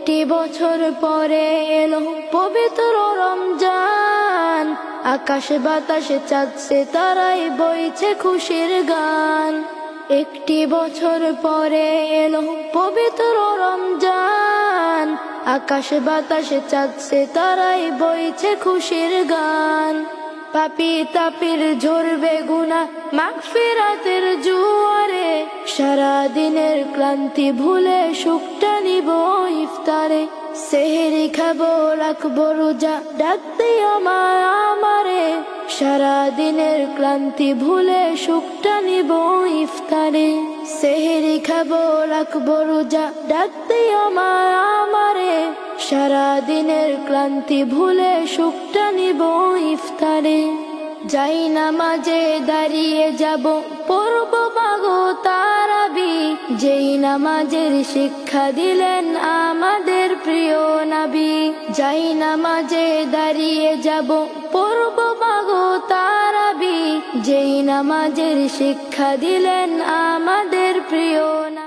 একটি বছর পরে এলো পবিত্র রমজান, আকাশে বাতাসে চাঁদ সিতারায় বইছে খুশির গান। একটি বছর পরে এলো পবিত্র রমজান, আকাশে বাতাসে চাঁদ সিতারায় বইছে খুশির গান। পাপী তাপির ঝরবে গুনাহ মাগফিরাতের জোয়ারে, সারা দিনের ক্লান্তি ভুলে সুখটা নিব ইফতারে। সেহরি খাবো রাখবো রোজা, ডাক দিও মা আমারে, সারা দিনের ক্লান্তি ভুলে সুখটা নিব ইফতারে। সেহরি খাবো রাখবো রোজা, ডাক দিও মা আমারে, সারা দিনের ক্লান্তি ভুলে সুখটা নিব ইফতারে। যাই নামাজে দাঁড়িয়ে যাব পড়ব মাগো তারাবি, যেই নামাজের শিক্ষা দিলেন আমাদের প্রিয় নবী। যাই নামাজে দাঁড়িয়ে যাব পড়ব মাগো তারাবি, যেই নামাজের শিক্ষা দিলেন আমাদের প্রিয় নবী।